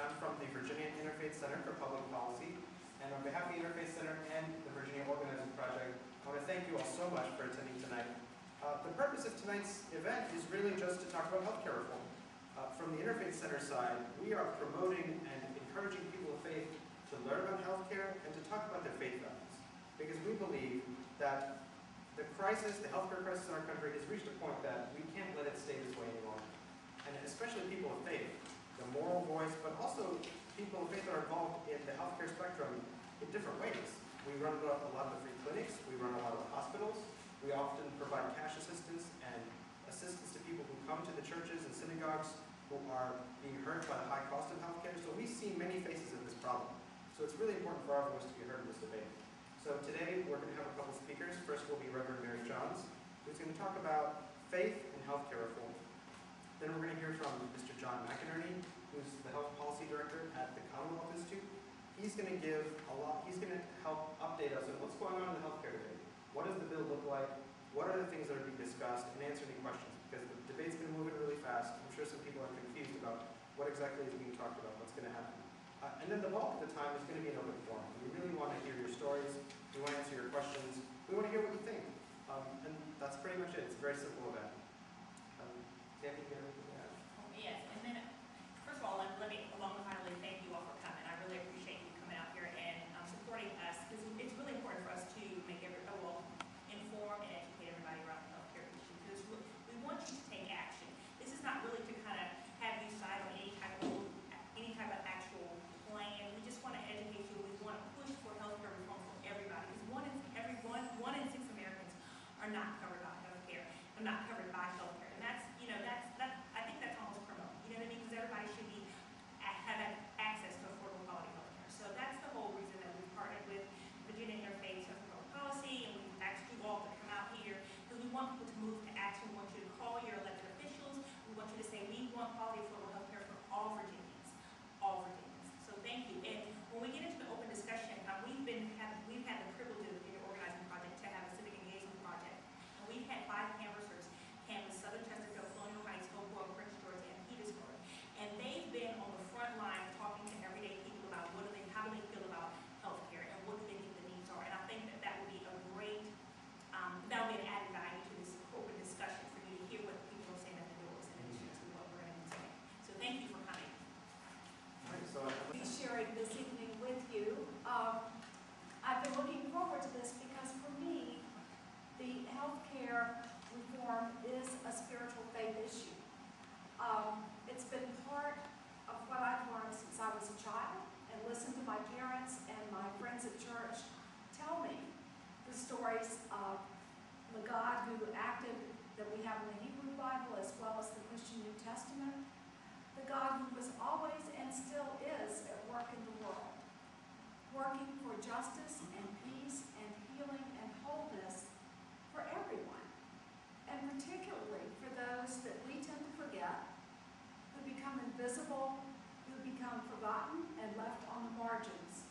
I'm from the Virginia Interfaith Center for Public Policy, and on behalf of the Interfaith Center and the Virginia Organizing Project, I want to thank you all so much for attending tonight. The purpose of tonight's event is really just to talk about healthcare reform. From the Interfaith Center side, we are promoting and encouraging people of faith to learn about healthcare and to talk about their faith values, because we believe that the crisis, the healthcare crisis in our country, has reached a point that we can't let it stay this way any longer. And especially people of faith, the moral voice, but also people of faith that are involved in the healthcare spectrum in different ways. We run a lot of the free clinics, we run a lot of the hospitals, we often provide cash assistance and assistance to people who come to the churches and synagogues who are being hurt by the high cost of healthcare. So we see many faces of this problem. So it's really important for our voice to be heard in this debate. So today we're going to have a couple speakers. First will be Reverend Mary Johns, who's going to talk about faith and healthcare reform. Then we're going to hear from Mr. John McInerney, who's the Health Policy Director at the Commonwealth Institute. He's going to he's going to help update us on what's going on in the healthcare debate. What does the bill look like? What are the things that are being discussed? And answer any questions, because the debate's been moving really fast. I'm sure some people are confused about what exactly is being talked about, what's going to happen. And then the bulk of the time is going to be an open forum. We really want to hear your stories. We want to answer your questions. We want to hear what you think. And that's pretty much it. It's a very simple event. Tammy, do you have anything to add? Yes, and then, first of all, let me, along with Harley, thank you all for coming. I really appreciate you coming out here and supporting us, because it's really important for us to make inform and educate everybody around the healthcare issue, because we want you to take action. This is not really to kind of have you side on any type of actual plan. We just want to educate you. We want to push for healthcare reform for everybody, because one in 6 Americans are not covered by healthcare. Are not covered by healthcare, and that's I think that's almost criminal. You know what I mean? Because everybody should have access to affordable quality healthcare. So that's the whole reason that we've partnered with Virginia Interfaith Center for Public Policy, and we've asked you all to come out here because we want people to move to action. We want you to call your elected officials. We want you to say we want quality affordable healthcare for all Virginians. All Virginians. So thank you. And when we get into the open discussion, we've had the privilege of the organizing project to have a civic engagement project. And we've had 5 canvassers canvass Southern Chesterfield, Colonial Heights, Hopewell, Prince George, and Petersburg. And they've been on the front line talking to everyday people about how do they feel about healthcare and what do they think the needs are. And I think that will be a great, that will be an added value to this open discussion for you to hear what people are saying at the doors in addition to what we're going to be saying. So thank you for coming. I'll be sharing this evening with you. I've been looking forward to this because for me, the healthcare reform is a spiritual faith issue. It's been part of what I've learned since I was a child, and listened to my parents and my friends at church tell me the stories of the God who acted that we have in the Hebrew Bible as well as the Christian New Testament, the God who was always and still is at work in the world, working for justice and peace and healing and wholeness for everyone, and particularly for those that we tend to forget, who become invisible, who become forgotten and left on the margins.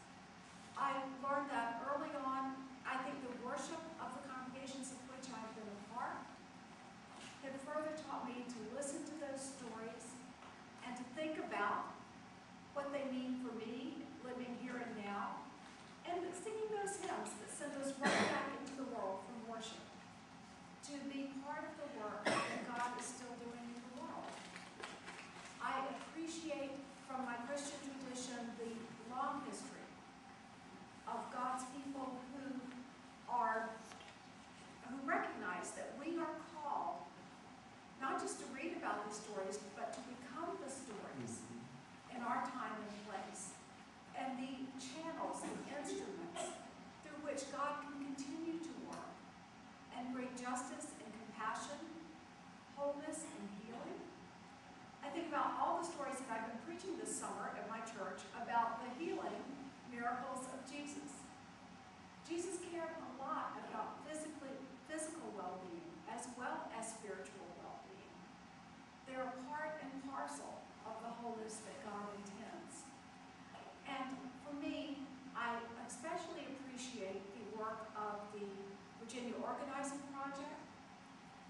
I learned that early on. I think the worship of the congregations of which I've been a part have further taught me to listen to those stories and to think about what they mean for me living here and now, and singing those hymns that send us right back into the world from worship, to be part of the work that God is still doing in the world. I appreciate from my Christian tradition the long history of God's people who recognize that we are called not just to read about the stories, but to become the stories in our time and place, and the channels, the instruments through which God can continue to work and bring justice and compassion, wholeness and healing. I think about all the stories that I've been preaching this summer at my church about the healing miracles of Jesus. Jesus cared a lot about physical well-being as well as spiritual well-being. They're a part and parcel of the wholeness that God intends. And for me, I especially appreciate the work of the Virginia Organizing Project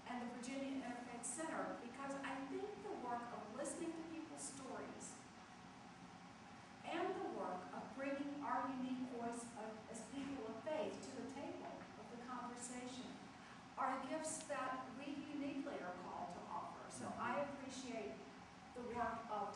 and the Virginia Interfaith Center, because I think the work of listening to people's stories gifts that we uniquely are called to offer. So I appreciate the work of